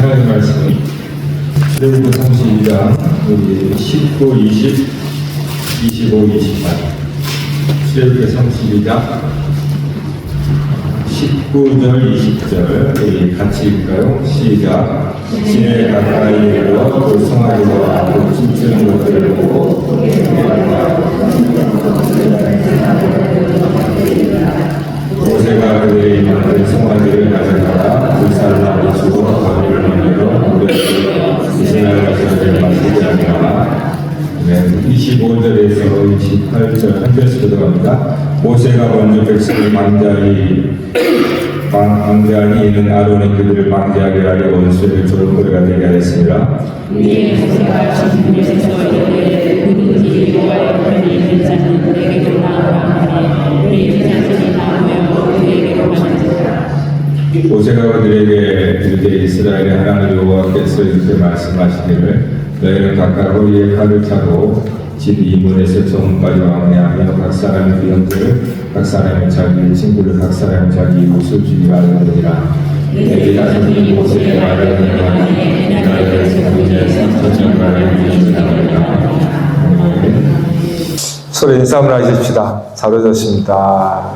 하나님 말씀은 출애굽기 32장 19, 20, 25, 28 출애굽기 32장 19절, 20절 우리 같이 읽을까요? 시작. 시내 가까이 이르러 그 송아지와 그 춤추는 것들을 보고 모세가 그들의 임하는 송아지를 가져다가 불살을 맞추고 거리를 넘기러 이스라엘 자손을 맞추지 않으나 25절에서 28절 한 절씩 들어갑니다. 모세가 먼저 백성을 방제하니 이는 아론이 그들을 방제하게 하려 원수를 조롱거리가 되게 하였습니다. 모세가 전문에서 이르되 누구든지 여호와의 편이 있는 자는 그에게로 나아가니 우리 자손이 나오며 그에게로 가느니라. 모세가 그들에게 이르되 이스라엘의 하나님 여호와께서 이렇게 말씀하시기를 너희는 각각 허리에 칼을 차고 집 이문에서 정문까지 왕래하며 각 사람의 비형들을 각 사람의 자기 친구를 각 사람의 자기 이웃을 주기 바라느니라. 내게 자손이 모세의 말을 듣노니 나를 성문에서 전쟁가를 주시나이다. 서로 인사를 하십시다. 잘 오셨습니다.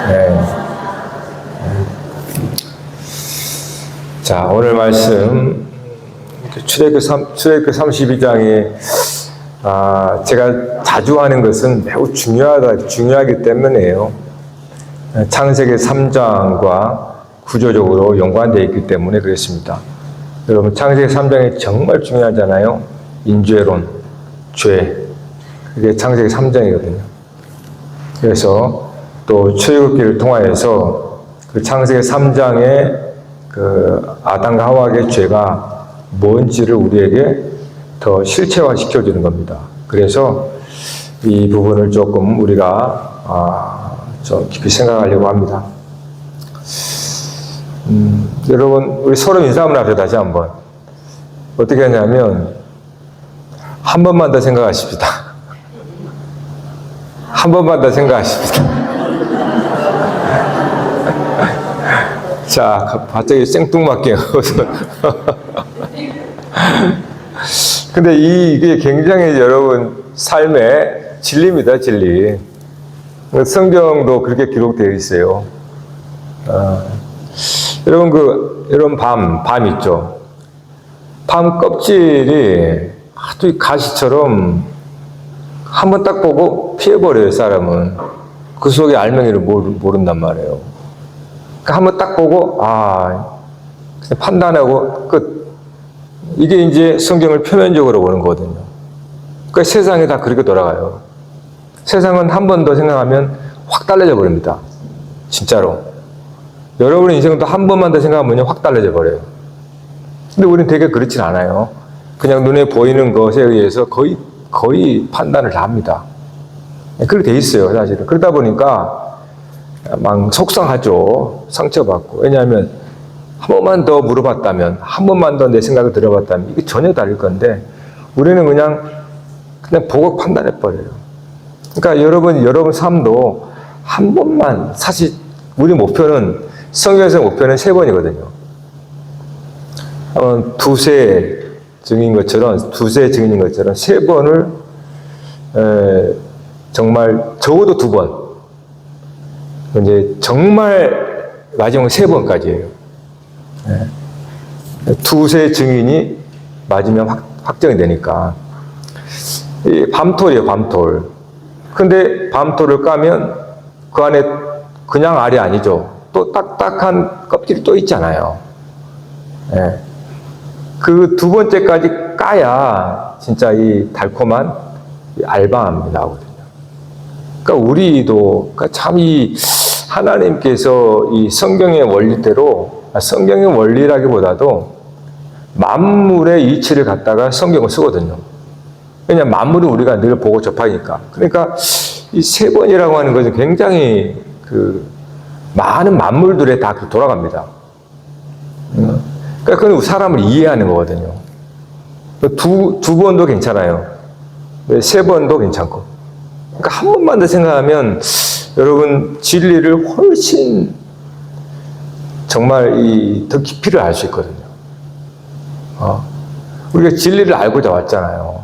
네. 자, 오늘 말씀 출애굽기 32장에 제가 자주 하는 것은 매우 중요하기 때문에요. 창세기 3장과 구조적으로 연관되어 있기 때문에 그렇습니다. 여러분, 창세기 3장이 정말 중요하잖아요. 인죄론, 죄. 그게 창세기 3장이거든요. 그래서 또 출애굽기를 통하여서 그 창세기 3장의 그 아담과 하와의 죄가 뭔지를 우리에게 더 실체화 시켜주는 겁니다. 그래서 이 부분을 조금 우리가 좀 깊이 생각하려고 합니다. 여러분, 우리 서로 인사 한번 합시다. 다시 한번. 어떻게 하냐면 한 번만 더 생각하십시다. 한 번만 더 생각하십시다. 자, 갑자기 생뚱맞게 근데 이게 굉장히 여러분 삶의 진리입니다. 진리. 성경도 그렇게 기록되어 있어요. 여러분 밤 있죠. 밤 껍질이 아주 가시처럼 한번 딱 보고 피해버려요. 사람은 그 속에 알맹이를 모른단 말이에요. 그러니까 한번 딱 보고 그냥 판단하고 끝. 이게 이제 성경을 표면적으로 보는 거거든요. 그러니까 세상이 다 그렇게 돌아가요. 세상은 한 번 더 생각하면 확 달라져 버립니다. 진짜로. 여러분의 인생도 한 번만 더 생각하면 확 달라져 버려요. 근데 우리는 되게 그렇진 않아요. 그냥 눈에 보이는 것에 의해서 거의 판단을 다 합니다. 그렇게 돼 있어요, 사실은. 그러다 보니까 막 속상하죠. 상처받고. 왜냐하면 한 번만 더 물어봤다면, 한 번만 더 내 생각을 들어봤다면 이게 전혀 다를 건데 우리는 그냥 보고 판단해버려요. 그러니까 여러분 삶도 한 번만, 사실 우리 목표는, 성경에서 목표는 3번이거든요. 두세 증인 것처럼 3번을 정말 적어도 2번, 이제 정말 마지막 3번까지예요. 두세 증인이 맞으면 확정이 되니까. 이 밤톨이에요, 밤톨. 근데 밤톨을 까면 그 안에 그냥 알이 아니죠. 또 딱딱한 껍질이 또 있잖아요. 그 2번째까지 까야 진짜 이 달콤한 알밤이 나오거든요. 그러니까 우리도 참 이 하나님께서 이 성경의 원리대로, 성경의 원리라기보다도 만물의 이치를 갖다가 성경을 쓰거든요. 왜냐하면 만물은 우리가 늘 보고 접하니까. 그러니까 이 3번이라고 하는 것은 굉장히 많은 만물들에 다 돌아갑니다. 그러니까 그건 사람을 이해하는 거거든요. 두 번도 괜찮아요. 3번도 괜찮고. 그러니까 한 번만 더 생각하면 여러분 진리를 훨씬 정말 더 깊이를 알 수 있거든요. 우리가 진리를 알고자 왔잖아요.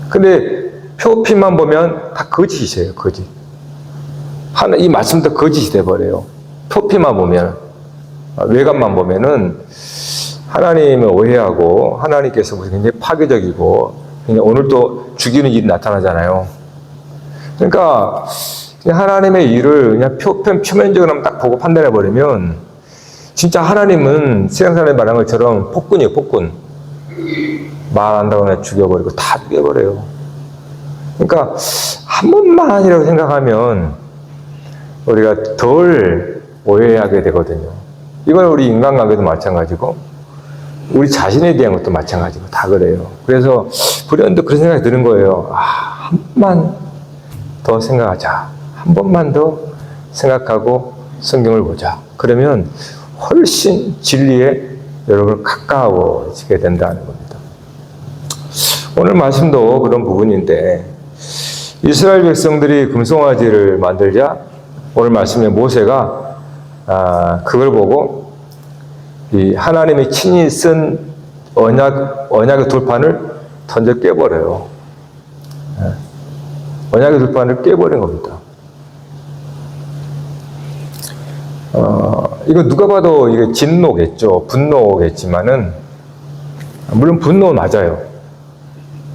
근데 표피만 보면 다 거짓이에요, 거짓. 이 말씀도 거짓이 돼버려요. 표피만 보면, 외관만 보면은 하나님을 오해하고 하나님께서 굉장히 파괴적이고 그냥 오늘도 죽이는 일이 나타나잖아요. 그러니까 하나님의 일을 그냥 표면적으로만 딱 보고 판단해버리면 진짜 하나님은 세상 사람이 말한 것처럼 폭군이에요, 폭군. 말한다고 그냥 죽여버리고 다 죽여버려요. 그러니까 한 번만이라고 생각하면 우리가 덜 오해하게 되거든요. 이건 우리 인간관계도 마찬가지고 우리 자신에 대한 것도 마찬가지고 다 그래요. 그래서 불현듯 그런 생각이 드는 거예요. 한 번만 더 생각하자. 한 번만 더 생각하고 성경을 보자. 그러면 훨씬 진리에 여러분 가까워지게 된다는 겁니다. 오늘 말씀도 그런 부분인데 이스라엘 백성들이 금송아지를 만들자 오늘 말씀에 모세가 그걸 보고 이 하나님이 친히 쓴 언약의 돌판을 던져 깨버려요. 언약의 돌판을 깨버린 겁니다. 이거 누가 봐도 이게 진노겠죠. 분노겠지만은, 물론 분노 맞아요.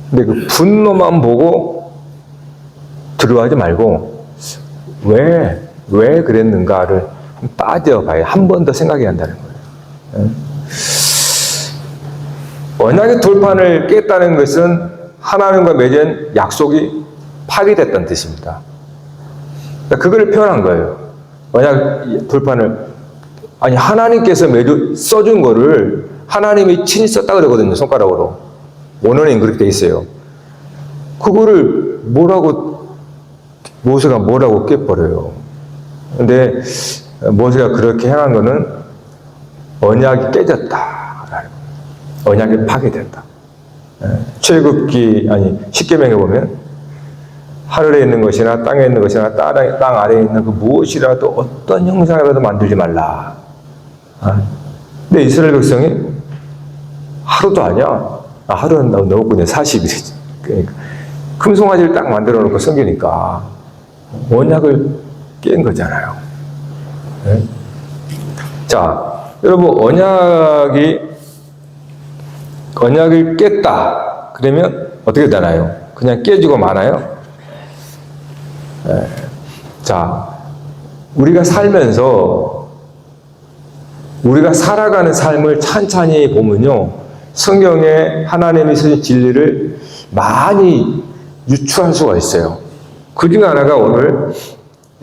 근데 그 분노만 보고 들어가지 말고, 왜 그랬는가를 빠져봐야 한 번 더 생각해야 한다는 거예요. 언약의 돌판을 깼다는 것은 하나님과 맺은 약속이 파괴됐다는 뜻입니다. 그러니까 그걸 표현한 거예요. 언약 돌판을 하나님께서 써준 거를 하나님이 친히 썼다 그러거든요. 손가락으로. 원어는 그렇게 돼 있어요. 그거를 모세가 뭐라고 깨버려요. 근데 모세가 그렇게 행한 거는 언약이 깨졌다. 언약이 파괴됐다. 출애굽기 십계명에 보면 하늘에 있는 것이나 땅에 있는 것이나 땅 아래에 있는 그 무엇이라도 어떤 형상이라도 만들지 말라. 근데 이스라엘 백성이 하루도 아니야. 하루는 너무 40일이지. 그러니까 금송아지를 딱 만들어 놓고 섬기니까 언약을 깬 거잖아요. 네? 자, 여러분 언약을 깼다. 그러면 어떻게 되나요? 그냥 깨지고 마나요? 자, 우리가 살면서 우리가 살아가는 삶을 찬찬히 보면요, 성경에 하나님이 쓰신 진리를 많이 유추할 수가 있어요. 그 중에 하나가 오늘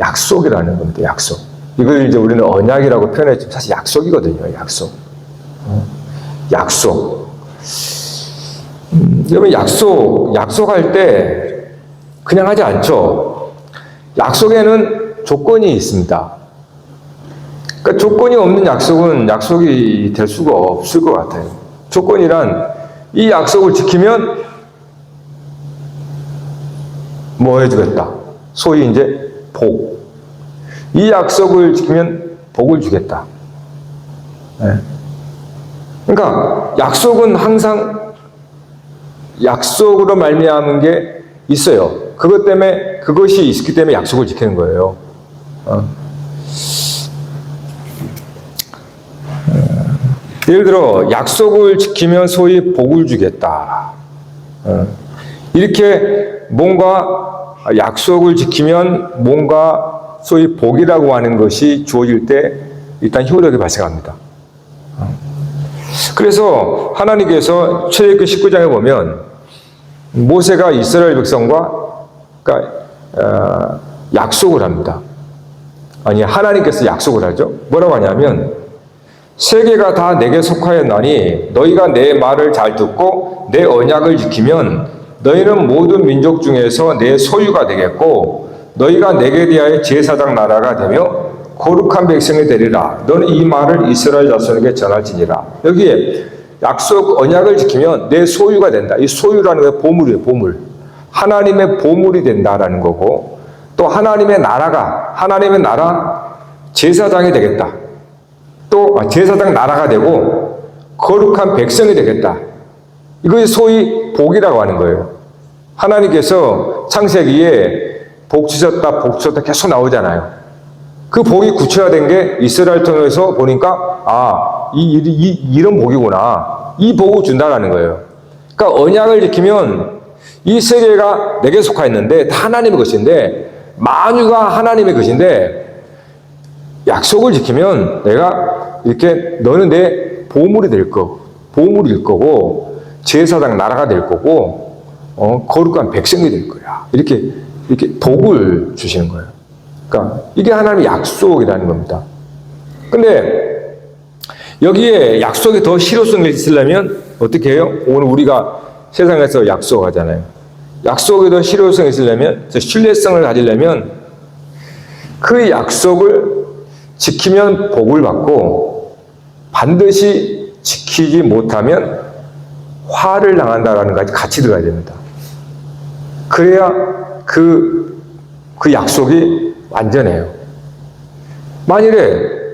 약속이라는 겁니다. 약속. 이걸 이제 우리는 언약이라고 표현했지만 사실 약속이거든요. 약속. 여러분 약속할 때 그냥 하지 않죠. 약속에는 조건이 있습니다. 그러니까 조건이 없는 약속은 약속이 될 수가 없을 것 같아요. 조건이란 이 약속을 지키면 뭐 해주겠다. 소위 이제 복. 이 약속을 지키면 복을 주겠다. 네. 그러니까 약속은 항상 약속으로 말미암은 게 있어요. 그것 때문에 그것이 있기 때문에 약속을 지키는 거예요. 예를 들어 약속을 지키면 소위 복을 주겠다. 이렇게 뭔가 약속을 지키면 뭔가 소위 복이라고 하는 것이 주어질 때 일단 효력이 발생합니다. 그래서 하나님께서 출애굽기 19장에 보면 모세가 이스라엘 백성과 약속을 합니다. 하나님께서 약속을 하죠. 뭐라고 하냐면 세계가 다 내게 속하였나니 너희가 내 말을 잘 듣고 내 언약을 지키면 너희는 모든 민족 중에서 내 소유가 되겠고 너희가 내게 대하여 제사장 나라가 되며 거룩한 백성이 되리라. 너는 이 말을 이스라엘 자손에게 전할지니라. 여기에 약속 언약을 지키면 내 소유가 된다. 이 소유라는 게 보물이에요. 보물. 하나님의 보물이 된다라는 거고 또 하나님의 나라 제사장이 되겠다. 또 제사장 나라가 되고 거룩한 백성이 되겠다. 이것이 소위 복이라고 하는 거예요. 하나님께서 창세기에 복 주셨다, 복 주셨다 계속 나오잖아요. 그 복이 구체화된 게 이스라엘 통해서 보니까 이런 복이구나. 이 복을 준다라는 거예요. 그러니까 언약을 지키면 이 세계가 내게 속하였는데 다 하나님의 것인데 만유가 하나님의 것인데 약속을 지키면 내가 이렇게 너는 내 보물이 될 거고 제사장 나라가 될 거고 거룩한 백성이 될 거야. 이렇게 복을 주시는 거예요. 그러니까 이게 하나님의 약속이라는 겁니다. 근데 여기에 약속이 더 실효성이 있으려면 어떻게 해요? 오늘 우리가 세상에서 약속하잖아요. 약속이 더 실효성이 있으려면, 신뢰성을 가지려면 그 약속을 지키면 복을 받고 반드시 지키지 못하면 화를 당한다라는 가치 들어가야 됩니다. 그래야 그 약속이 완전해요. 만일에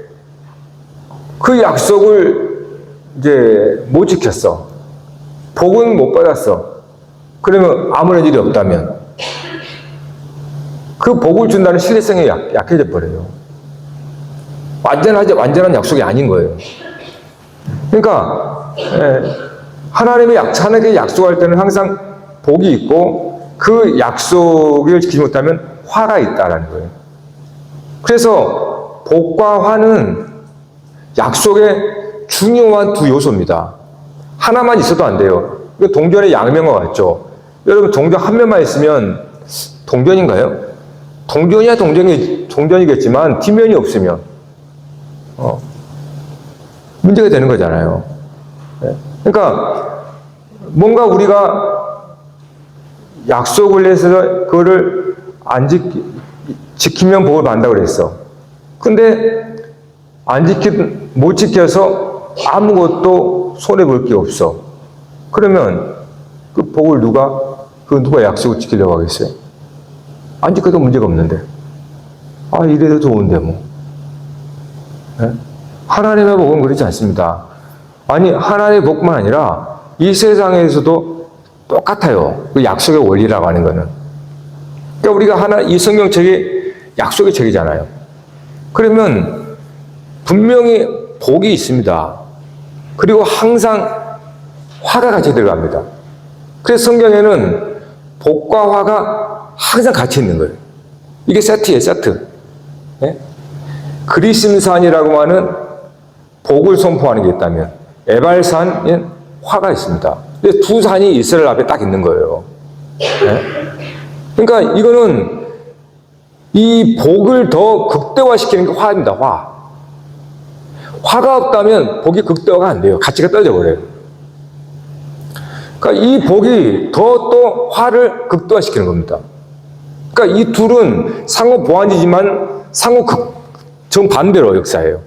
그 약속을 이제 못 지켰어. 복은 못 받았어. 그러면 아무런 일이 없다면 그 복을 준다는 신뢰성이 약해져 버려요. 완전한 약속이 아닌 거예요. 그러니까 하나님께 약속할 때는 항상 복이 있고 그 약속을 지키지 못하면 화가 있다라는 거예요. 그래서 복과 화는 약속의 중요한 두 요소입니다. 하나만 있어도 안 돼요. 이거 동전의 양면과 같죠? 여러분, 동전 한 면만 있으면 동전인가요? 동전이야 동전이겠지만 뒷면이 없으면 문제가 되는 거잖아요. 그러니까 뭔가 우리가 약속을 해서 그거를 지키면 복을 받는다고 그랬어. 근데 못 지켜서 아무것도 손해볼 게 없어. 그러면 그 복을 누가 약속을 지키려고 하겠어요? 안 지켜도 문제가 없는데. 이래도 좋은데 뭐. 하나님의 복은 그렇지 않습니다. 하나님의 복만 아니라 이 세상에서도 똑같아요. 그 약속의 원리라고 하는 거는. 그러니까 우리가 이 성경책이 약속의 책이잖아요. 그러면 분명히 복이 있습니다. 그리고 항상 화가 같이 들어갑니다. 그래서 성경에는 복과 화가 항상 같이 있는 거예요. 이게 세트예요, 세트. 그리심산이라고 하는 복을 선포하는 게 있다면 에발산엔 화가 있습니다. 두 산이 이스라엘 앞에 딱 있는 거예요. 그러니까 이거는 이 복을 더 극대화시키는 게 화입니다. 화가 없다면 복이 극대화가 안 돼요. 가치가 떨어져 버려요. 그러니까 이 복이 더 또 화를 극대화시키는 겁니다. 그러니까 이 둘은 상호 보완이지만 상호 정반대로 역사예요.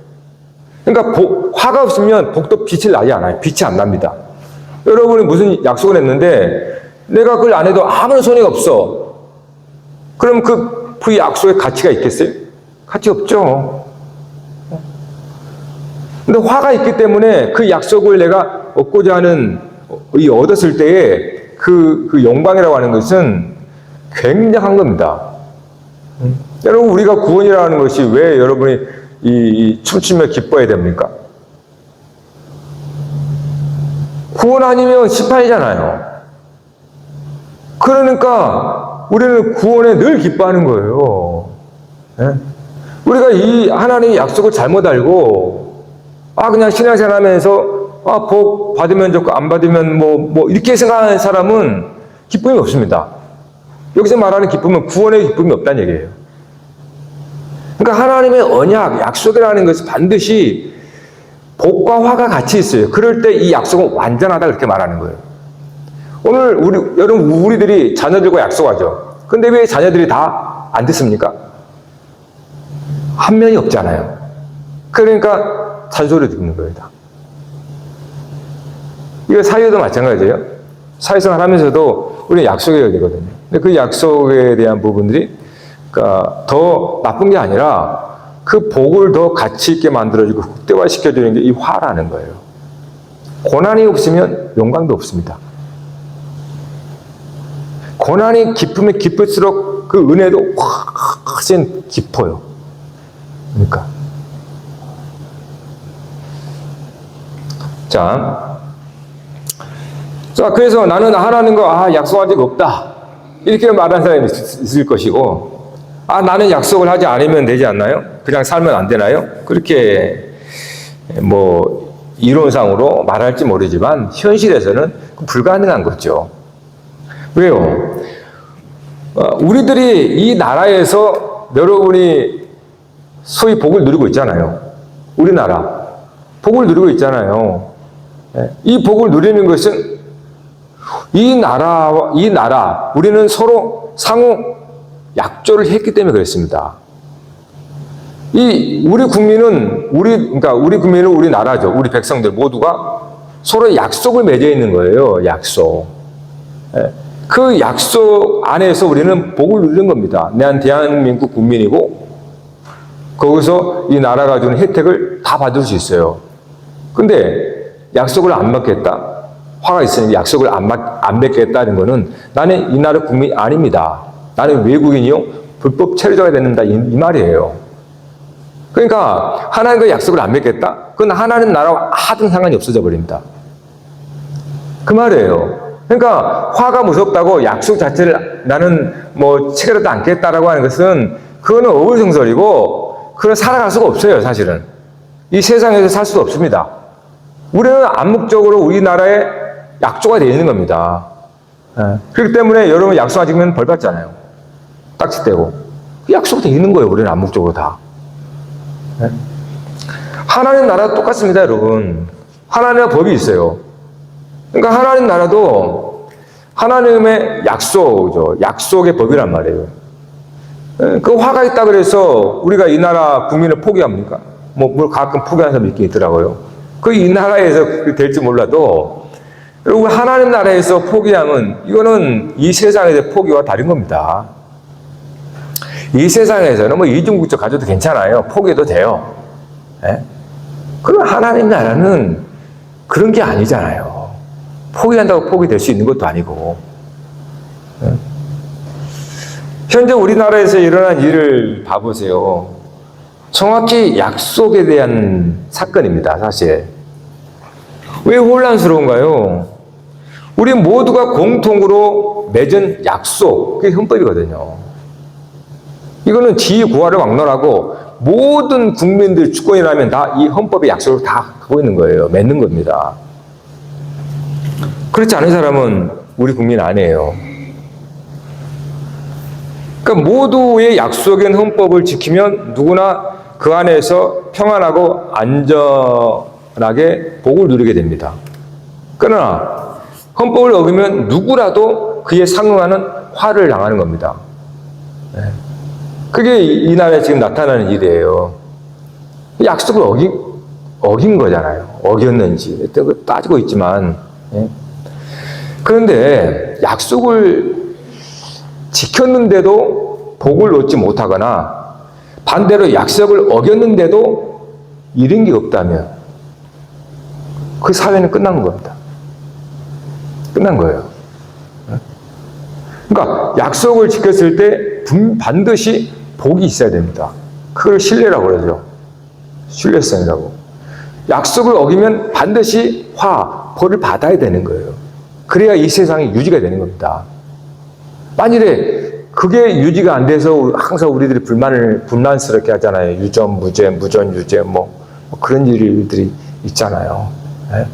그러니까 화가 없으면 복도 빛이 나지 않아요. 빛이 안 납니다. 여러분이 무슨 약속을 했는데 내가 그걸 안 해도 아무런 손해가 없어. 그럼 그 약속에 가치가 있겠어요? 가치 없죠. 근데 화가 있기 때문에 그 약속을 내가 얻고자 하는 얻었을 때에 그 영광이라고 하는 것은 굉장한 겁니다. 여러분, 우리가 구원이라는 것이 왜 여러분이 이 춤추며 기뻐해야 됩니까? 구원 아니면 심판이잖아요. 그러니까 우리는 구원에 늘 기뻐하는 거예요. 우리가 이 하나님의 약속을 잘못 알고 그냥 신앙생활 하면서 복 받으면 좋고 안 받으면 뭐 이렇게 생각하는 사람은 기쁨이 없습니다. 여기서 말하는 기쁨은 구원의 기쁨이 없다는 얘기예요. 그러니까 하나님의 언약, 약속이라는 것은 반드시 복과 화가 같이 있어요. 그럴 때 이 약속은 완전하다 그렇게 말하는 거예요. 오늘 여러분 우리들이 자녀들과 약속하죠. 근데 왜 자녀들이 다 안 듣습니까? 한 면이 없잖아요. 그러니까 잔소리 듣는 거예요. 다. 이거 사회도 마찬가지예요. 사회생활 하면서도 우리는 약속해야 되거든요. 근데 그 약속에 대한 부분들이 그러니까 더 나쁜 게 아니라 그 복을 더 가치 있게 만들어주고 극대화시켜주는 게 이 화라는 거예요. 고난이 없으면 영광도 없습니다. 고난이 깊으면 깊을수록 그 은혜도 훨씬 깊어요. 그러니까. 자, 그래서 나는 하나님과 약속한 적이 없다. 이렇게 말하는 사람이 있을 것이고, 나는 약속을 하지 않으면 되지 않나요? 그냥 살면 안 되나요? 그렇게 이론상으로 말할지 모르지만 현실에서는 불가능한 거죠. 왜요? 우리들이 이 나라에서 여러분이 소위 복을 누리고 있잖아요. 우리나라 복을 누리고 있잖아요. 이 복을 누리는 것은 이 나라 우리는 서로 상호 약조를 했기 때문에 그렇습니다. 우리 국민은 우리 나라죠. 우리 백성들 모두가 서로 약속을 맺어 있는 거예요. 약속. 그 약속 안에서 우리는 복을 누리는 겁니다. 난 대한민국 국민이고 거기서 이 나라가 주는 혜택을 다 받을 수 있어요. 근데 약속을 안 맺겠다? 화가 있으니까 약속을 안 맺겠다는 거는 나는 이 나라 국민이 아닙니다. 나는 외국인이요. 불법 체류자가 된다. 이 말이에요. 그러니까 하나님과 약속을 안 맺겠다? 그건 하나님 나라와 하등 상관이 없어져 버립니다. 그 말이에요. 그러니까 화가 무섭다고 약속 자체를 나는 체결하지 않겠다라고 하는 것은 그거는 어불성설이고 그건 살아갈 수가 없어요. 사실은. 이 세상에서 살 수도 없습니다. 우리는 암묵적으로 우리나라에 약조가 되어 있는 겁니다. 그렇기 때문에 여러분 약속 안 지키면 벌 받잖아요. 딱지떼고. 그 약속이 되어 있는 거예요. 우리는 암묵적으로 다. 하나님 나라 똑같습니다, 여러분. 하나님의 법이 있어요. 그러니까 하나님 나라도 하나님의 약속이죠. 약속의 법이란 말이에요. 그 화가 있다 그래서 우리가 이 나라 국민을 포기합니까? 뭘 가끔 포기하는 사람이 있긴 있더라고요. 이 나라에서 될지 몰라도 여러분 하나님 나라에서 포기하면 이거는 이 세상에서 포기와 다른 겁니다. 이 세상에서는 이중국적 가져도 괜찮아요. 포기해도 돼요. 그럼 하나님 나라는 그런 게 아니잖아요. 포기한다고 포기될 수 있는 것도 아니고. 현재 우리나라에서 일어난 일을 봐보세요. 정확히 약속에 대한 사건입니다, 사실. 왜 혼란스러운가요? 우리 모두가 공통으로 맺은 약속, 그게 헌법이거든요. 이거는 지구화를 막론하고 모든 국민들 주권이라면 다 이 헌법의 약속을 다 갖고 있는 거예요. 맺는 겁니다. 그렇지 않은 사람은 우리 국민 아니에요. 그러니까 모두의 약속인 헌법을 지키면 누구나 그 안에서 평안하고 안전하게 복을 누리게 됩니다. 그러나 헌법을 어기면 누구라도 그에 상응하는 화를 당하는 겁니다. 그게 이 나라에 지금 나타나는 일이에요. 약속을 어긴 거잖아요. 어겼는지 따지고 있지만. 그런데 약속을 지켰는데도 복을 얻지 못하거나 반대로 약속을 어겼는데도 잃은 게 없다면 그 사회는 끝난 겁니다. 끝난 거예요. 그러니까 약속을 지켰을 때 반드시 복이 있어야 됩니다. 그걸 신뢰라고 그러죠. 신뢰성이라고. 약속을 어기면 반드시 벌을 받아야 되는 거예요. 그래야 이 세상이 유지가 되는 겁니다. 만일에 그게 유지가 안 돼서 항상 우리들이 불만스럽게 하잖아요. 유전, 무죄, 무전, 유죄, 그런 일들이 있잖아요. 네?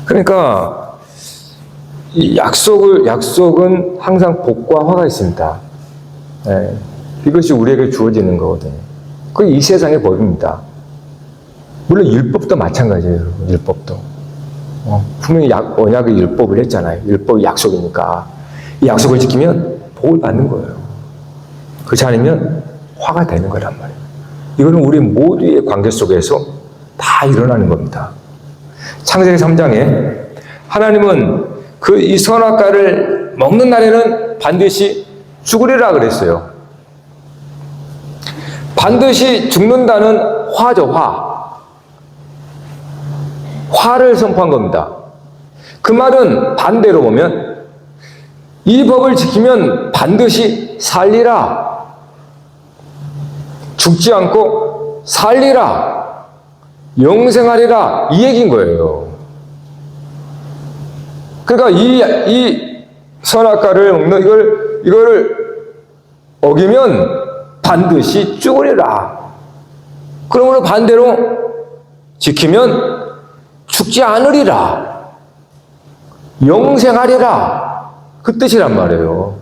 그러니까 이 약속은 항상 복과 화가 있습니다. 네. 이것이 우리에게 주어지는 거거든요. 그게 이 세상의 법입니다. 물론 율법도 마찬가지예요, 여러분. 율법도. 분명히 언약의 율법을 했잖아요. 율법이 약속이니까. 이 약속을 지키면 복을 받는 거예요. 그렇지 않으면 화가 되는 거란 말이에요. 이거는 우리 모두의 관계 속에서 다 일어나는 겁니다. 창세기 3장에 하나님은 이 선악과를 먹는 날에는 반드시 죽으리라 그랬어요. 반드시 죽는다는 화죠, 화. 화를 선포한 겁니다. 그 말은 반대로 보면 이 법을 지키면 반드시 살리라. 죽지 않고 살리라. 영생하리라. 이 얘기인 거예요. 그러니까 이 선악과를 먹는 이거를 어기면 반드시 죽으리라. 그러므로 반대로 지키면 죽지 않으리라. 영생하리라. 그 뜻이란 말이에요.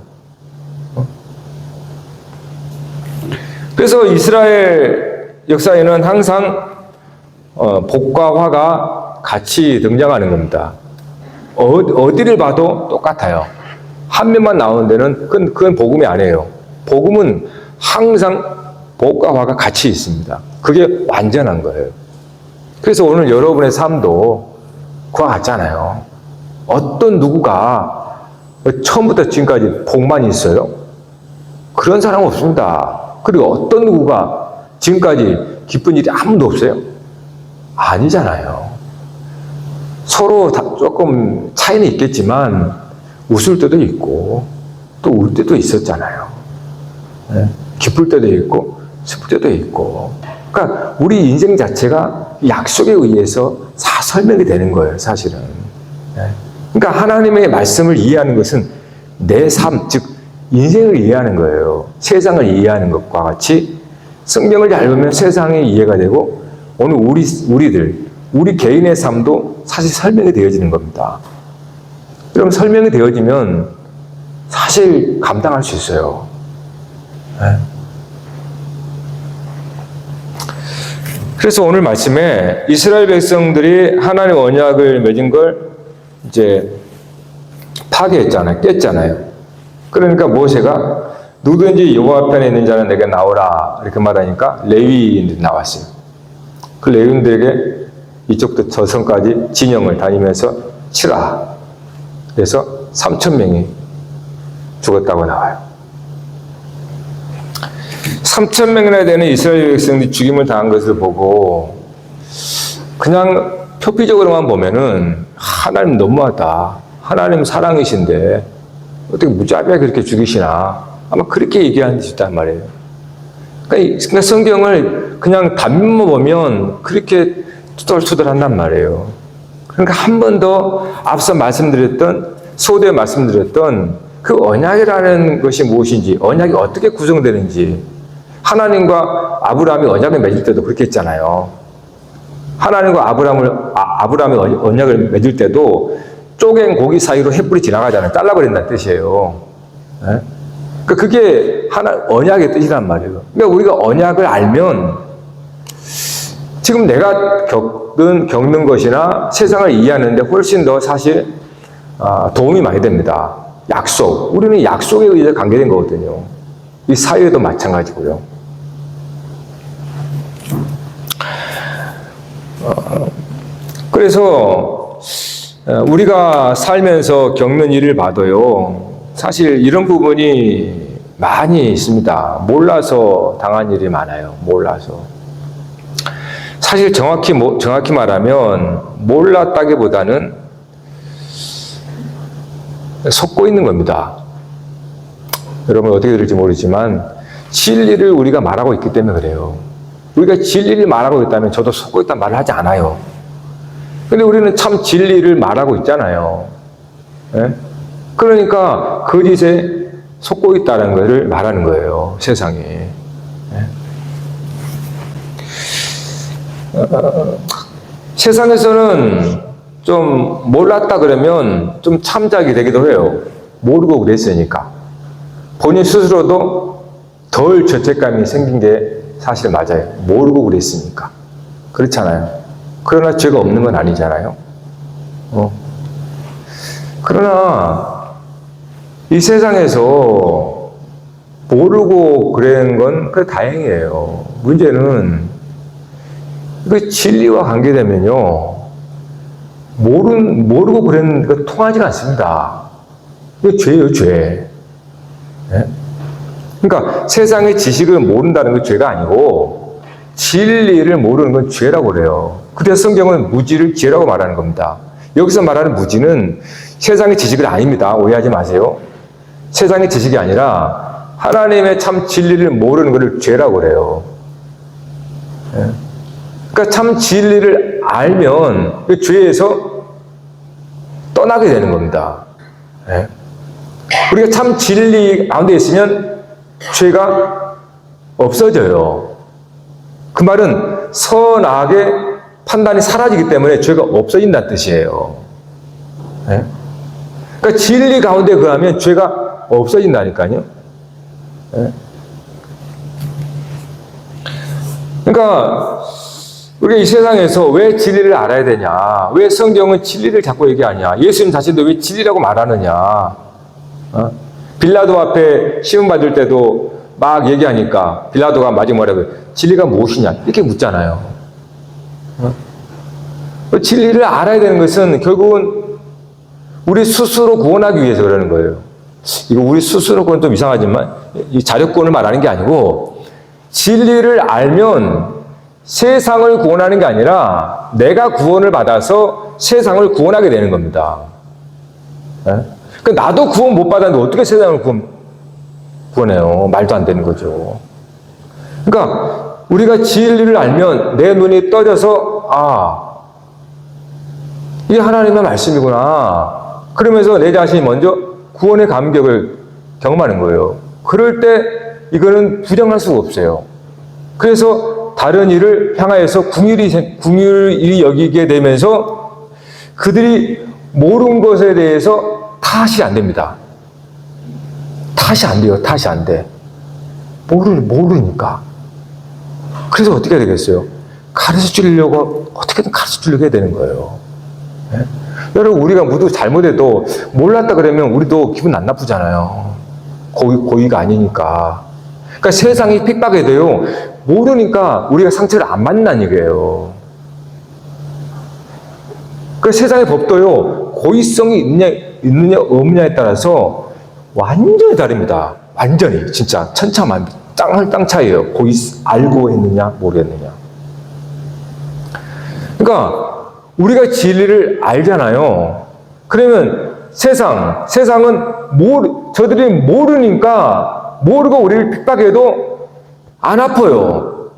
그래서 이스라엘 역사에는 항상 복과 화가 같이 등장하는 겁니다. 어디를 봐도 똑같아요. 한 면만 나오는 데는 그건 복음이 아니에요. 복음은 항상 복과 화가 같이 있습니다. 그게 완전한 거예요. 그래서 오늘 여러분의 삶도 그와 같잖아요. 어떤 누구가 처음부터 지금까지 복만 있어요? 그런 사람 없습니다. 그리고 어떤 누구가 지금까지 기쁜 일이 아무도 없어요? 아니잖아요. 서로 조금 차이는 있겠지만 웃을 때도 있고 또 울 때도 있었잖아요. 네? 기쁠 때도 있고 슬플 때도 있고. 그러니까 우리 인생 자체가 약속에 의해서 다 설명이 되는 거예요, 사실은. 네? 그러니까 하나님의 말씀을 이해하는 것은 내 삶, 즉 인생을 이해하는 거예요. 세상을 이해하는 것과 같이 성경을 잘 보면 세상이 이해가 되고 오늘 우리 개인의 삶도 사실 설명이 되어지는 겁니다. 그럼 설명이 되어지면 사실 감당할 수 있어요. 네. 그래서 오늘 말씀에 이스라엘 백성들이 하나님의 언약을 맺은 걸 이제 파괴했잖아요. 깼잖아요. 그러니까 모세가 누구든지 여호와 편에 있는 자는 내게 나오라 이렇게 말하니까 레위인들이 나왔어요. 그 레위인들에게 이쪽부터 저성까지 진영을 다니면서 치라. 그래서 3,000명이 죽었다고 나와요. 3,000명이나 되는 이스라엘 백성들이 죽임을 당한 것을 보고 그냥 표피적으로만 보면은 하나님 너무하다. 하나님 사랑이신데 어떻게 무자비하게 그렇게 죽이시나. 아마 그렇게 얘기하는 듯이 있단 말이에요. 그러니까 성경을 그냥 단면만 보면 그렇게 투덜투덜한단 말이에요. 그러니까 한 번 더 앞서 소대에 말씀드렸던 그 언약이라는 것이 무엇인지, 언약이 어떻게 구성되는지, 하나님과 아브라함이 언약을 맺을 때도 그렇게 했잖아요. 하나님과 아브라함이 언약을 맺을 때도 쪼갠 고기 사이로 횃불이 지나가잖아요. 잘라버린다는 뜻이에요. 네? 그게 언약의 뜻이란 말이에요. 그러니까 우리가 언약을 알면 지금 내가 겪는 것이나 세상을 이해하는데 훨씬 더 사실 도움이 많이 됩니다. 약속. 우리는 약속에 의해 관계된 거거든요. 이 사회도 마찬가지고요. 그래서 우리가 살면서 겪는 일을 봐도요. 사실 이런 부분이 많이 있습니다. 몰라서 당한 일이 많아요. 몰라서. 사실 정확히 말하면 몰랐다기보다는 속고 있는 겁니다. 여러분 어떻게 들을지 모르지만 진리를 우리가 말하고 있기 때문에 그래요. 우리가 진리를 말하고 있다면 저도 속고 있다는 말을 하지 않아요. 근데 우리는 참 진리를 말하고 있잖아요. 네? 그러니까 거짓에 속고 있다는 것을 말하는 거예요. 세상에. 네? 세상에서는 좀 몰랐다 그러면 좀 참작이 되기도 해요. 모르고 그랬으니까. 본인 스스로도 덜 죄책감이 생긴 게 사실 맞아요. 모르고 그랬으니까. 그렇잖아요. 그러나 죄가 없는 건 아니잖아요. 그러나 이 세상에서 모르고 그런 건 그래 다행이에요. 문제는 그 진리와 관계되면요. 모르고 그런 거 통하지가 않습니다. 이거 죄예요, 죄. 네? 그러니까 세상의 지식을 모른다는 건 죄가 아니고 진리를 모르는 건 죄라고 그래요. 그래서 성경은 무지를 죄라고 말하는 겁니다. 여기서 말하는 무지는 세상의 지식은 아닙니다. 오해하지 마세요. 세상의 지식이 아니라 하나님의 참 진리를 모르는 것을 죄라고 그래요. 그러니까 참 진리를 알면 그 죄에서 떠나게 되는 겁니다. 우리가 참 진리 가운데 있으면 죄가 없어져요. 그 말은 선악의 판단이 사라지기 때문에 죄가 없어진다는 뜻이에요. 그러니까 진리 가운데 거하면 죄가 없어진다니까요. 그러니까 우리가 이 세상에서 왜 진리를 알아야 되냐? 왜 성경은 진리를 자꾸 얘기하냐? 예수님 자신도 왜 진리라고 말하느냐? 빌라도 앞에 시험 받을 때도 막 얘기하니까 빌라도가 마지막에 뭐라고 진리가 무엇이냐? 이렇게 묻잖아요. 진리를 알아야 되는 것은 결국은 우리 스스로 구원하기 위해서 그러는 거예요. 이거 우리 스스로 구원 좀 이상하지만 이 자력구원을 말하는 게 아니고 진리를 알면 세상을 구원하는 게 아니라 내가 구원을 받아서 세상을 구원하게 되는 겁니다. 그러니까 나도 구원 못 받았는데 어떻게 세상을 구원해요? 말도 안 되는 거죠. 그러니까 우리가 진리를 알면 내 눈이 떠져서 이게 하나님의 말씀이구나. 그러면서 내 자신이 먼저 구원의 감격을 경험하는 거예요. 그럴 때 이거는 부정할 수가 없어요. 그래서 다른 일을 향하여서 궁휼히 여기게 되면서 그들이 모르는 것에 대해서 탓이 안 됩니다. 탓이 안 돼요. 탓이 안 돼. 모르니까. 그래서 어떻게 해야 되겠어요? 가르쳐 주려고 어떻게든 가르쳐 주려고 해야 되는 거예요. 여러분, 우리가 모두 잘못해도 몰랐다 그러면 우리도 기분 안 나쁘잖아요. 고의가 아니니까. 그러니까 세상이 핍박해도요, 모르니까 우리가 상처를 안 받는다는 얘기예요. 그 세상의 법도요, 고의성이 있느냐 없느냐에 따라서 완전히 다릅니다. 완전히. 진짜 천차만별. 땅 차이예요. 알고 했느냐, 모르겠느냐. 그러니까 우리가 진리를 알잖아요. 그러면 세상은 저들이 모르니까 모르고 우리를 핍박해도 안 아파요.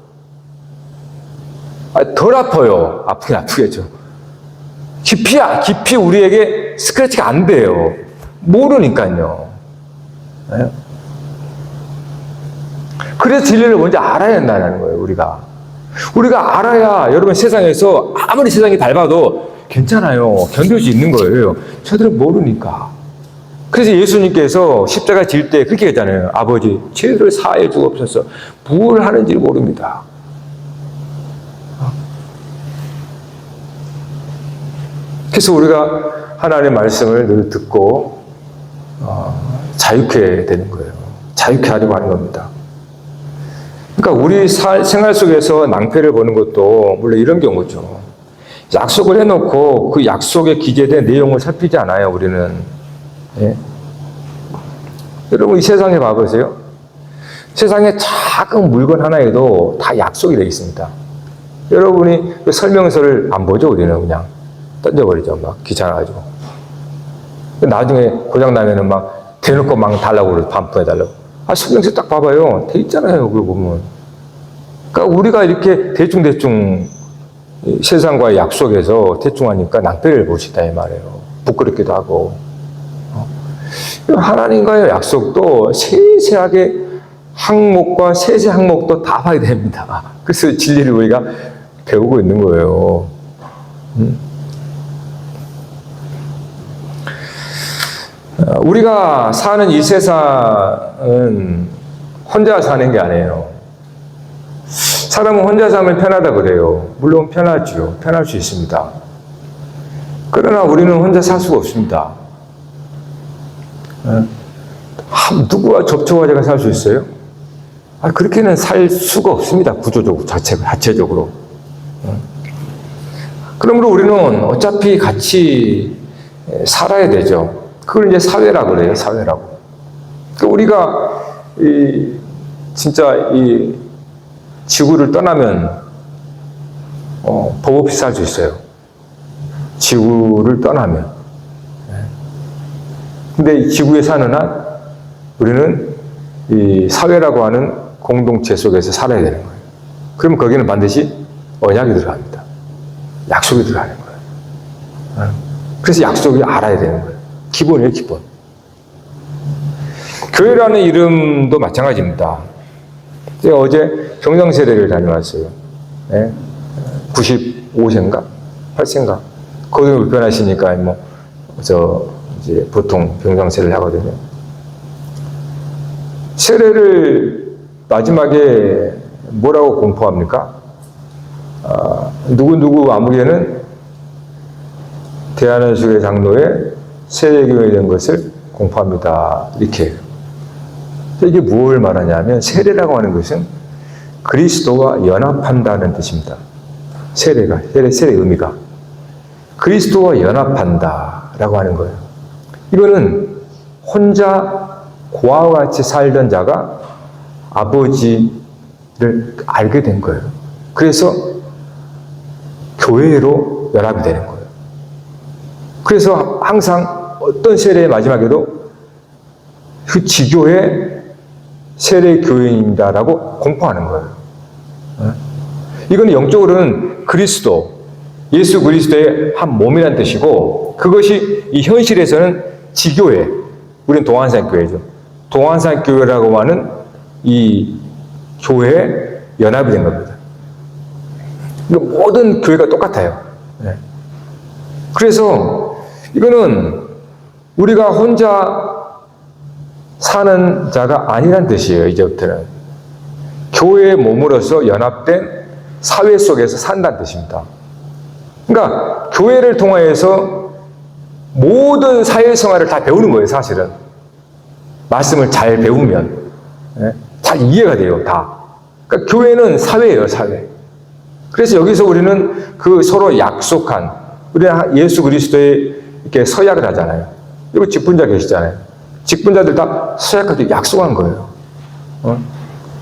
덜 아파요. 아프긴 아프겠죠. 깊이 우리에게 스크래치가 안 돼요. 모르니까요. 그래서 진리를 먼저 알아야 한다는 거예요, 우리가 알아야 여러분 세상에서 아무리 세상이 밟아도 괜찮아요. 견딜 수 있는 거예요. 저들은 모르니까. 그래서 예수님께서 십자가 질 때 그렇게 했잖아요. 아버지, 죄를 사하여 주옵소서. 뭘 하는지 모릅니다. 그래서 우리가 하나님의 말씀을 늘 듣고 자유케 되는 거예요. 자유케 하려고 하는 겁니다. 그러니까 우리 생활 속에서 낭패를 보는 것도 물론 이런 경우죠. 약속을 해놓고 그 약속에 기재된 내용을 살피지 않아요, 우리는. 여러분, 이 세상에 봐보세요. 세상에 작은 물건 하나에도 다 약속이 되어 있습니다. 여러분이 그 설명서를 안 보죠, 우리는 그냥 던져버리죠, 막 귀찮아가지고. 나중에 고장나면은 막 대놓고 막 달라고 그러죠, 반품해달라고. 설명서 딱 봐봐요. 돼 있잖아요, 그거 보면. 그러니까 우리가 이렇게 대충 세상과의 약속에서 대충 하니까 낭패를 볼 수 있다, 이 말이에요. 부끄럽기도 하고. 하나님과의 약속도 세세하게 항목과 세세 항목도 다 봐야 됩니다. 그래서 진리를 우리가 배우고 있는 거예요. 우리가 사는 이 세상은 혼자 사는 게 아니에요. 사람은 혼자 살면 편하다 그래요. 물론 편하지요. 편할 수 있습니다. 그러나 우리는 혼자 살 수가 없습니다. 누구와 접촉하자가 살 수 있어요? 그렇게는 살 수가 없습니다. 구조적으로, 자체적으로. 그러므로 우리는 어차피 같이 살아야 되죠. 그걸 이제 사회라고 그래요, 사회라고. 우리가 진짜 이 지구를 떠나면 법 없이 살 수 있어요. 지구를 떠나면. 근데 이 지구에 사는 한 우리는 이 사회라고 하는 공동체 속에서 살아야 되는 거예요. 그러면 거기는 반드시 언약이 들어갑니다. 약속이 들어가는 거예요. 그래서 약속을 알아야 되는 거예요. 기본이에요, 기본. 교회라는 이름도 마찬가지입니다. 제가 어제 경상세례를 다녀왔어요. 95세인가? 8세인가? 거기서 불편하시니까 이제 보통 병상세례를 하거든요. 세례를 마지막에 뭐라고 공포합니까? 누구 아무개는 대한원수회 장로의 세례교회 된 것을 공포합니다. 이렇게 해요. 이게 무엇을 말하냐면 세례라고 하는 것은 그리스도와 연합한다는 뜻입니다. 세례의 의미가 그리스도와 연합한다라고 하는 거예요. 이거는 혼자 고아와 같이 살던 자가 아버지를 알게 된 거예요. 그래서 교회로 연합이 되는 거예요. 그래서 항상 어떤 세례의 마지막에도 그 지교의 세례 교인입니다라고 공포하는 거예요. 이건 영적으로는 예수 그리스도의 한 몸이라는 뜻이고, 그것이 이 현실에서는 지교회, 우리는 동안산교회죠. 동안산교회라고 하는 이 교회에 연합이 된 겁니다. 모든 교회가 똑같아요. 그래서 이거는 우리가 혼자 사는 자가 아니란 뜻이에요. 이제부터는 교회의 몸으로서 연합된 사회 속에서 산다는 뜻입니다. 그러니까 교회를 통하여서 모든 사회생활을 다 배우는 거예요. 사실은 말씀을 잘 배우면 잘 이해가 돼요. 다. 그러니까 교회는 사회예요. 사회. 그래서 여기서 우리는 그 서로 약속한, 우리는 예수 그리스도의 이렇게 서약을 하잖아요. 여기 직분자 계시잖아요. 직분자들 다 서약하고 약속한 거예요.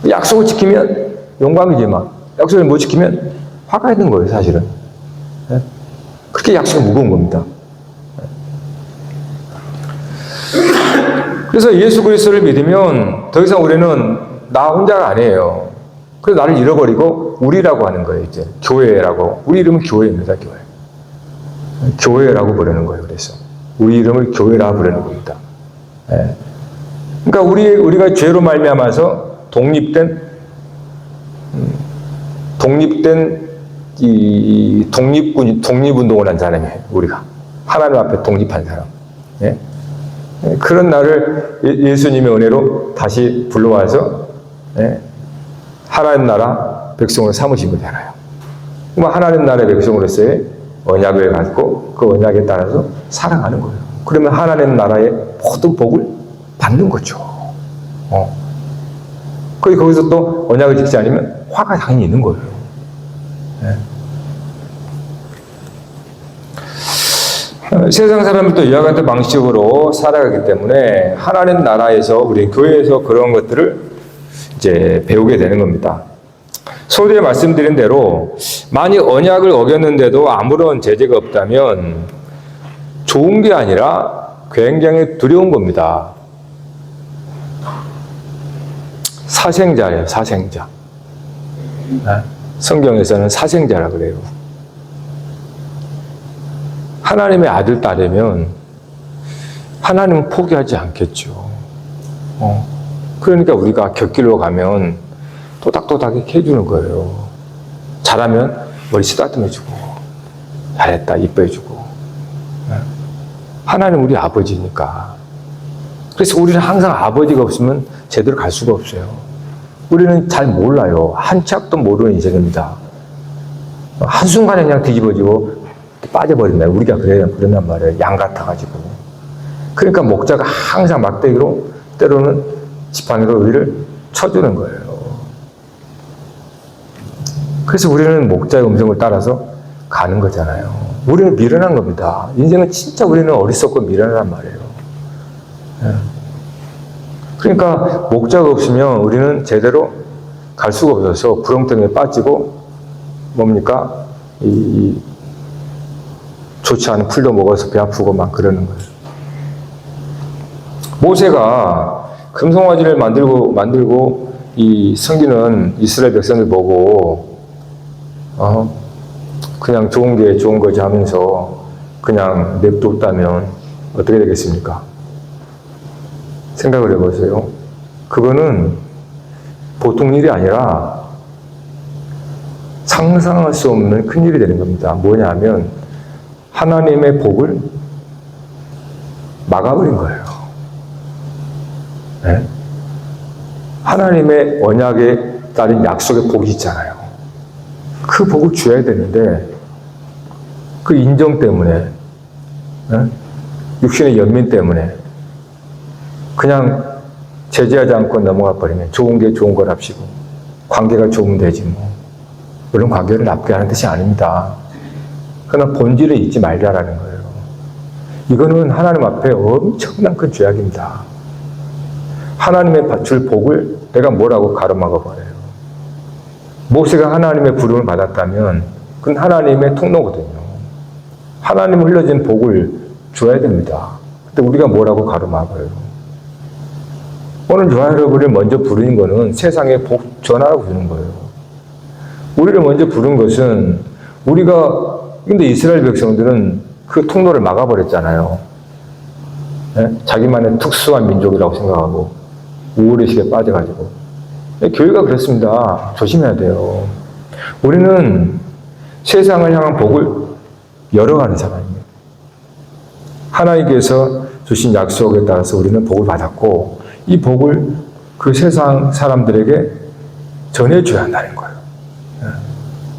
약속을 지키면 영광이지만 약속을 못 지키면 화가 있는 거예요. 사실은. 그렇게 약속이 무거운 겁니다. 그래서 예수 그리스도를 믿으면 더 이상 우리는 나 혼자가 아니에요. 그래서 나를 잃어버리고 우리라고 하는 거예요. 이제 교회라고. 우리 이름은 교회입니다. 교회라고 부르는 거예요. 그래서 우리 이름을 교회라고 부르는 겁니다. 그러니까 우리가 죄로 말미암아서 독립된 이 독립운동을 한 사람이에요. 우리가 하나님 앞에 독립한 사람. 그런 나를 예수님의 은혜로 다시 불러와서 하나님 나라 백성으로 삼으시면 되나요? 하나님 나라의 백성으로서의 언약을 갖고 그 언약에 따라서 살아가는 거예요. 그러면 하나님 나라의 모든 복을 받는 거죠. 거기서 또 언약을 지키지 않으면 화가 당연히 있는 거예요. 세상 사람들도 이와 같은 방식으로 살아가기 때문에 하나님 나라에서 우리 교회에서 그런 것들을 이제 배우게 되는 겁니다. 서두에 말씀드린 대로 만약 언약을 어겼는데도 아무런 제재가 없다면 좋은 게 아니라 굉장히 두려운 겁니다. 사생자예요, 사생자. 성경에서는 사생자라 그래요. 하나님의 아들, 딸이면 하나님은 포기하지 않겠죠. 그러니까 우리가 곁길로 가면 또닥또닥 해주는 거예요. 잘하면 머리 쓰다듬어주고, 잘했다, 이뻐해주고. 하나님 우리 아버지니까. 그래서 우리는 항상 아버지가 없으면 제대로 갈 수가 없어요. 우리는 잘 몰라요. 한 치 앞도 모르는 인생입니다. 한순간에 그냥 뒤집어지고 빠져버린다. 우리가 그런단 말이에요. 양 같아가지고. 그러니까 목자가 항상 막대기로 때로는 지팡이로 우리를 쳐주는 거예요. 그래서 우리는 목자의 음성을 따라서 가는 거잖아요. 우리는 미련한 겁니다. 인생은 진짜 우리는 어리석고 미련하단 말이에요. 그러니까 목자가 없으면 우리는 제대로 갈 수가 없어서 구렁텅이에 빠지고 뭡니까? 좋지 않은 풀도 먹어서 배 아프고 막 그러는 거예요. 모세가 금송아지를 만들고 이 섬기는 이스라엘 백성들 보고 그냥 좋은 게 좋은 거지 하면서 그냥 냅뒀다면 어떻게 되겠습니까? 생각을 해보세요. 그거는 보통 일이 아니라 상상할 수 없는 큰일이 되는 겁니다. 뭐냐 하면 하나님의 복을 막아버린 거예요. 네? 하나님의 언약에 따른 약속의 복이 있잖아요. 그 복을 줘야 되는데 그 인정 때문에 육신의 연민 때문에 그냥 제지하지 않고 넘어가 버리면 좋은 게 좋은 거랍시고 관계가 좋으면 되지 뭐. 물론 관계를 나쁘게 하는 뜻이 아닙니다. 그러나 본질을 잊지 말자라는 거예요. 이거는 하나님 앞에 엄청난 큰 죄악입니다. 하나님의 줄 복을 내가 뭐라고 가로막아 버려요. 모세가 하나님의 부름을 받았다면 그건 하나님의 통로거든요. 하나님 흘려진 복을 줘야 됩니다. 근데 우리가 뭐라고 가로막아요. 오늘 저와 여러분을 먼저 부르는 거는 세상에 복 전하라고 주는 거예요. 우리를 먼저 부른 것은 근데 이스라엘 백성들은 그 통로를 막아버렸잖아요. 네? 자기만의 특수한 민족이라고 생각하고 우월의식에 빠져가지고. 교회가 그렇습니다. 조심해야 돼요. 우리는 세상을 향한 복을 열어가는 사람입니다. 하나님께서 주신 약속에 따라서 우리는 복을 받았고 이 복을 그 세상 사람들에게 전해줘야 한다는 거예요.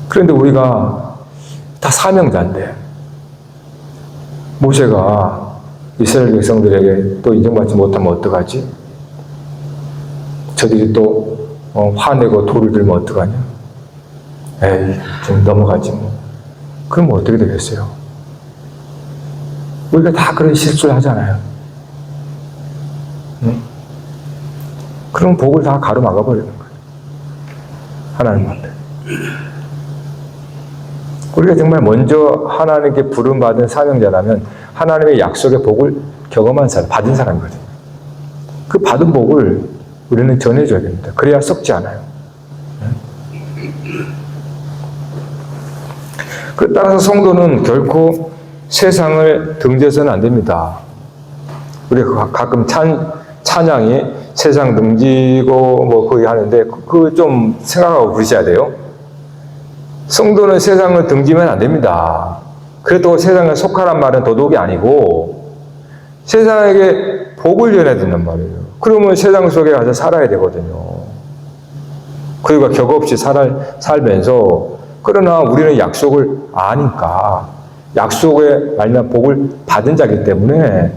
그런데 우리가 다 사명자인데 모세가 이스라엘 백성들에게 또 인정받지 못하면 어떡하지? 저들이 또 화내고 돌을 들면 어떡하냐? 에이, 좀 넘어가지 뭐. 그럼 어떻게 되겠어요? 우리가 다 그런 실수를 하잖아요. 응? 그럼 복을 다 가로막아 버리는 거예요. 하나님 앞에. 우리가 정말 먼저 하나님께 부름받은 사명자라면 하나님의 약속의 복을 경험한 사람, 받은 사람이거든요. 그 받은 복을 우리는 전해줘야 됩니다. 그래야 썩지 않아요. 따라서 성도는 결코 세상을 등져서는 안 됩니다. 우리가 가끔 찬양이 세상 등지고 뭐 거기 하는데 그거 좀 생각하고 부르셔야 돼요. 성도는 세상을 등지면 안 됩니다. 그래도 세상에 속하란 말은 도덕이 아니고 세상에게 복을 전해야 된단 말이에요. 그러면 세상 속에 가서 살아야 되거든요. 그리고 격 없이 살면서 그러나 우리는 약속을 아니까 약속에 말미암아 복을 받은 자이기 때문에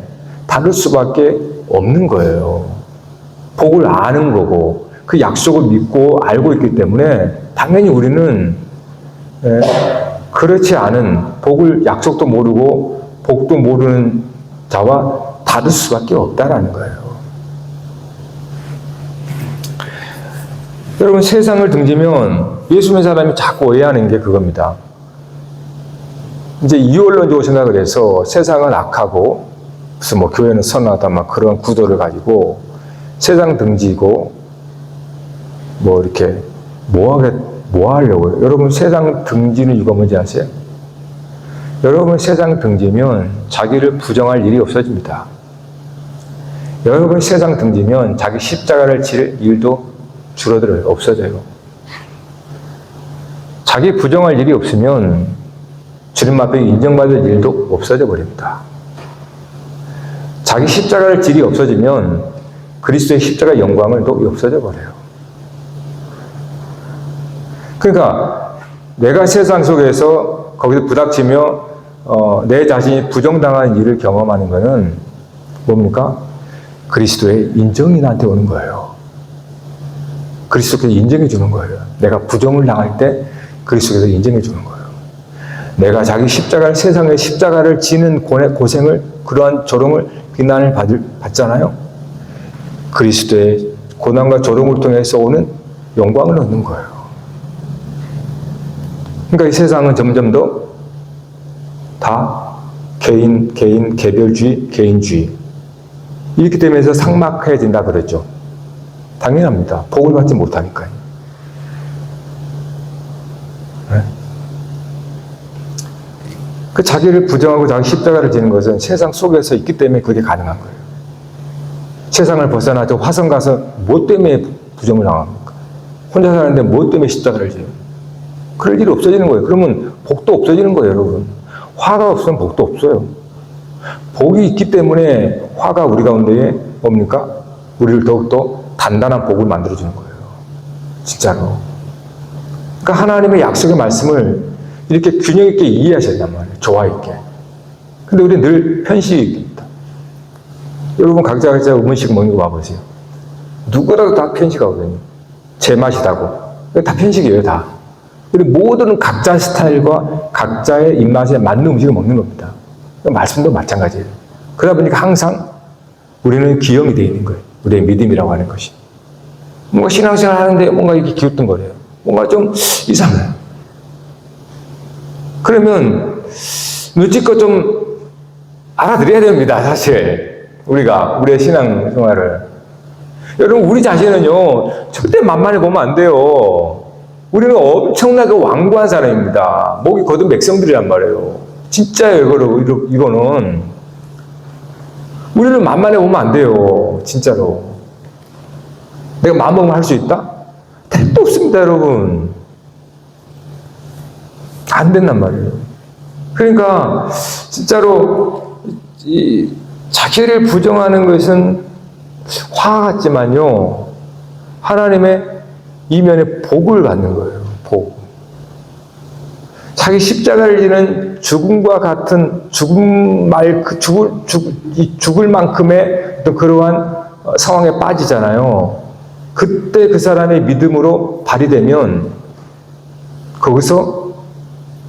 다를 수밖에 없는 거예요. 복을 아는 거고 그 약속을 믿고 알고 있기 때문에 당연히 우리는 그렇지 않은 약속도 모르고 복도 모르는 자와 다를 수밖에 없다라는 거예요. 여러분 세상을 등지면 예수 믿는 사람이 자꾸 오해하는 게 그겁니다. 이제 이원론적으로 생각을 해서 세상은 악하고 무슨 뭐 교회는 선하다 막 그런 구도를 가지고 세상 등지고 뭐 이렇게 뭐 하려고요? 여러분 세상 등지는 이유가 뭔지 아세요? 여러분 세상 등지면 자기를 부정할 일이 없어집니다. 여러분 세상 등지면 자기 십자가를 질 일도 줄어들어요. 없어져요. 자기 부정할 일이 없으면 주님 앞에 인정받을 일도 없어져 버립니다. 자기 십자가를 질이 없어지면 그리스도의 십자가 영광을 또 없어져 버려요. 그러니까 내가 세상 속에서 거기서 부닥치며 내 자신이 부정당한 일을 경험하는 것은 뭡니까? 그리스도의 인정이 나한테 오는 거예요. 그리스도께서 인정해 주는 거예요. 내가 부정을 당할 때 그리스도께서 인정해 주는 거예요. 내가 자기 세상의 십자가를 지는 고생을, 그러한 조롱을, 비난을 받잖아요. 그리스도의 고난과 조롱을 통해서 오는 영광을 얻는 거예요. 그러니까 이 세상은 점점 더 다 개인, 개별주의, 개인주의. 이렇게 되면서 삭막해진다 그랬죠. 당연합니다. 복을 받지 못하니까요. 네? 그 자기를 부정하고 자기 십자가를 지는 것은 세상 속에서 있기 때문에 그게 가능한 거예요. 세상을 벗어나 저 화성 가서 뭐 때문에 부정을 당합니까? 혼자 사는데 뭐 때문에 십자가를 지어요? 그럴 일이 없어지는 거예요. 그러면 복도 없어지는 거예요, 여러분. 화가 없으면 복도 없어요. 복이 있기 때문에 화가 우리 가운데에 뭡니까? 우리를 더욱더 단단한 복을 만들어주는 거예요. 진짜로. 그러니까 하나님의 약속의 말씀을 이렇게 균형 있게 이해하셨단 말이에요. 조화 있게. 근데 우리는 늘 편식입니다. 여러분 각자 음식 먹는 거 봐보세요. 누구라도 다 편식하거든요. 제 맛이다고. 다 편식이에요, 다. 우리 모두는 각자 스타일과 각자의 입맛에 맞는 음식을 먹는 겁니다. 말씀도 마찬가지예요. 그러다 보니까 항상 우리는 기형이 되어 있는 거예요. 우리의 믿음이라고 하는 것이. 뭔가 신앙생활 하는데 뭔가 이렇게 기웃뚱거려요. 뭔가 좀 이상해요. 그러면 눈치껏 좀 알아들여야 됩니다, 사실. 우리의 신앙생활을. 여러분, 우리 자신은요, 절대 만만해 보면 안 돼요. 우리는 엄청나게 완고한 사람입니다. 목이 거둔 백성들이란 말이에요. 진짜예요, 이거는. 우리는 만만해 보면 안 돼요, 진짜로. 내가 마음먹으면 할 수 있다? 택도 없습니다, 여러분. 안 된단 말이에요. 그러니까, 진짜로, 이 자기를 부정하는 것은 화 같지만요, 하나님의 이면에 복을 받는 거예요. 복. 자기 십자가를 지는 죽음과 같은 죽을 만큼의 또 그러한 상황에 빠지잖아요. 그때 그 사람의 믿음으로 발휘되면 거기서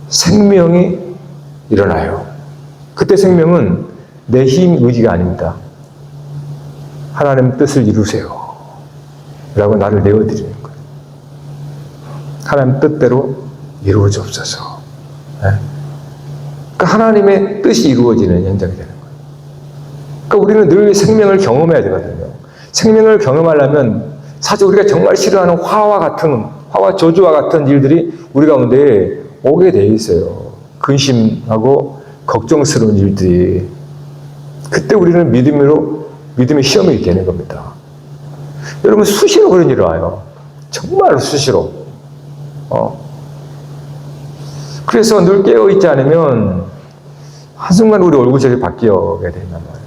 생명이 일어나요. 그때 생명은 내 힘, 의지가 아닙니다. 하나님 뜻을 이루세요. 라고 나를 내어드리는 거예요. 하나님 뜻대로 이루어지옵소서. 네? 그러니까 하나님의 뜻이 이루어지는 현장이 되는 거예요. 그러니까 우리는 늘 생명을 경험해야 되거든요. 생명을 경험하려면 사실 우리가 정말 싫어하는 화와 저주와 같은 일들이 우리 가운데 오게 돼 있어요. 근심하고 걱정스러운 일들이. 그때 우리는 믿음의 시험이 되는 겁니다. 여러분, 수시로 그런 일이 와요. 정말 수시로. 그래서 늘 깨어있지 않으면 한순간 우리 얼굴색이 바뀌게 된단 말이에요.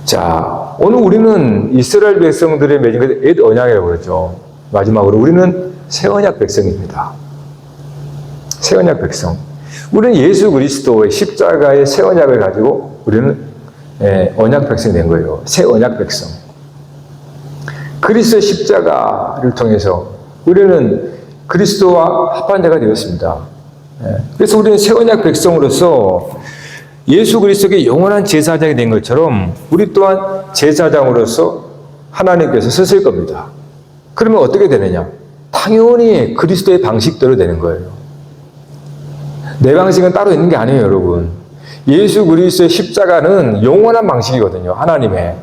자, 오늘 우리는 이스라엘 백성들의 맺은 것을 옛 언약이라고 그러죠. 마지막으로 우리는 새 언약 백성입니다. 새 언약 백성. 우리는 예수 그리스도의 십자가의 새 언약을 가지고 우리는 언약 백성이 된 거예요. 새 언약 백성. 그리스도의 십자가를 통해서 우리는 그리스도와 합한 자가 되었습니다. 그래서 우리는 새 언약 백성으로서 예수 그리스도의 영원한 제사장이 된 것처럼 우리 또한 제사장으로서 하나님께서 쓰실 겁니다. 그러면 어떻게 되느냐? 당연히 그리스도의 방식대로 되는 거예요. 내 방식은 따로 있는 게 아니에요, 여러분. 예수 그리스도의 십자가는 영원한 방식이거든요, 하나님의.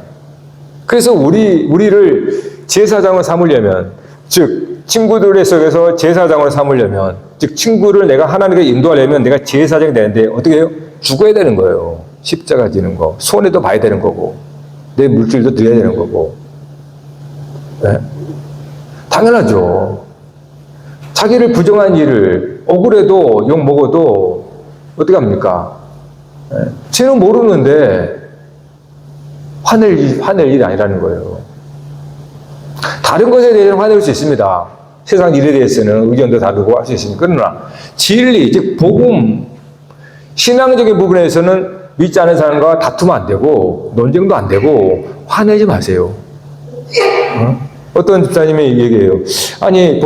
그래서 우리를 제사장으로 삼으려면, 즉 친구들 속에서 제사장으로 삼으려면, 즉 친구를 내가 하나님께 인도하려면 내가 제사장이 되는데 어떻게 해요? 죽어야 되는 거예요. 십자가 지는 거. 손해도 봐야 되는 거고 내 물질도 드려야 되는 거고. 네? 당연하죠. 자기를 부정한 일을 억울해도 욕 먹어도 어떻게 합니까? 네? 쟤는 모르는데 화낼 일이 아니라는 거예요. 다른 것에 대해서는 화낼 수 있습니다. 세상 일에 대해서는 의견도 다르고 할 수 있습니다. 그러나 진리, 즉 복음, 신앙적인 부분에서는 믿지 않은 사람과 다투면 안 되고 논쟁도 안 되고 화내지 마세요. 어떤 집사님이 얘기해요. 아니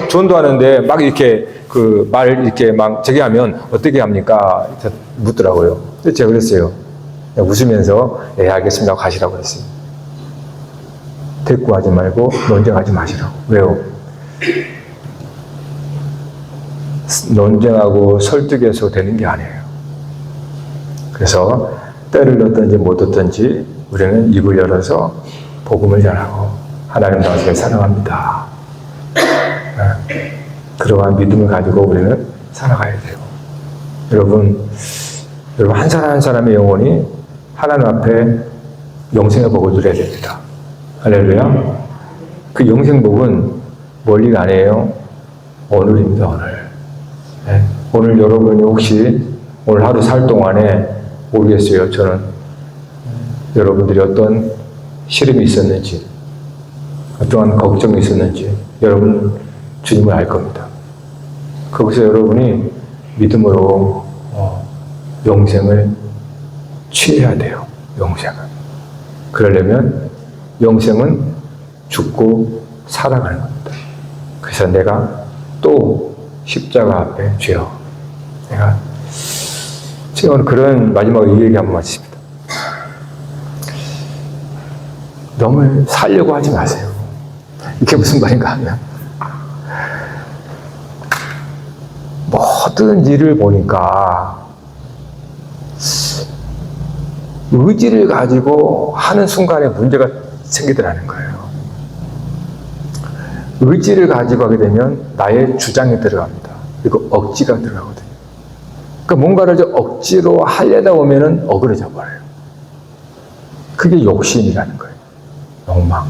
전도하는데 막 이렇게 그 말 이렇게 막 저기 하면 어떻게 합니까? 묻더라고요. 그래서 제가 그랬어요. 웃으면서 예, 알겠습니다 하고 가시라고 했어요. 대꾸하지 말고 논쟁하지 마시라고. 왜요? 논쟁하고 설득해서 되는 게 아니에요. 그래서 때를 넣든지 못 얻든지 우리는 입을 열어서 복음을 전하고 하나님 나라를 사랑합니다. 그러한 믿음을 가지고 우리는 살아가야 돼요. 여러분 한 사람 한 사람의 영혼이 하나님 앞에 영생의 복을 누려야 됩니다. 할렐루야. 그 영생복은 멀리가 아니에요. 오늘입니다. 오늘. 네. 오늘 여러분이 혹시 오늘 하루 살 동안에 모르겠어요. 저는 여러분들이 어떤 시름이 있었는지 어떠한 걱정이 있었는지 여러분 주님을 알 겁니다. 거기서 여러분이 믿음으로 영생을 취해야 돼요. 영생을. 그러려면 영생은 죽고 살아가는 겁니다. 그래서 내가 또 십자가 앞에 죄어 제가 오늘 그런 마지막으로 이 얘기 한번 마칩니다. 너무 살려고 하지 마세요. 이게 무슨 말인가 하면 모든 일을 보니까 의지를 가지고 하는 순간에 문제가 생기더라는 거예요. 의지를 가지고 하게 되면 나의 주장이 들어갑니다. 그리고 억지가 들어가거든요. 그러니까 뭔가를 억지로 하려다 보면은 어그러져 버려요. 그게 욕심이라는 거예요. 욕망.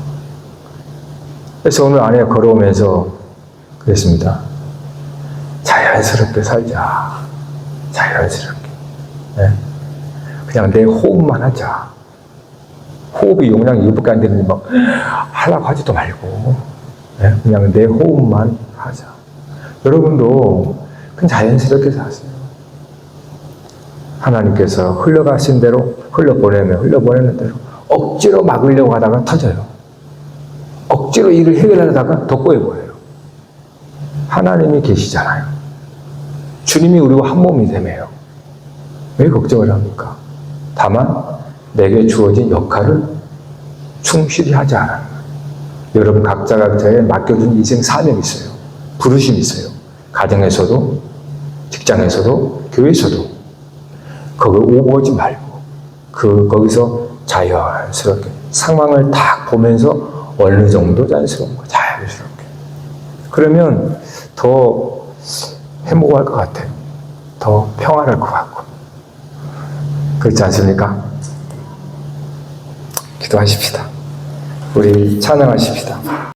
그래서 오늘 안에 걸어오면서 그랬습니다. 자연스럽게 살자. 자연스럽게. 네. 그냥 내 호흡만 하자. 호흡이 용량이 이밖에 안 되는데 막 하려고 하지도 말고 네. 그냥 내 호흡만 하자. 여러분도 그냥 자연스럽게 사세요. 하나님께서 흘러가신 대로 흘러보내는 대로 억지로 막으려고 하다가 터져요. 억지로 일을 해결하다가 더 꼬여 보여요. 하나님이 계시잖아요. 주님이 우리와 한 몸이 되매요. 왜 걱정을 합니까? 다만 내게 주어진 역할을 충실히 하지 않아요. 여러분 각자의 맡겨준 인생 사명이 있어요. 부르심이 있어요. 가정에서도 직장에서도 교회에서도 그걸 오버하지 말고 거기서 자연스럽게 상황을 딱 보면서 어느 정도 자연스러운 자연스럽게 그러면 더 행복할 것 같아요. 더 평안할 것 같고 그렇지 않습니까? 기도하십시다. 우리 찬양하십시다.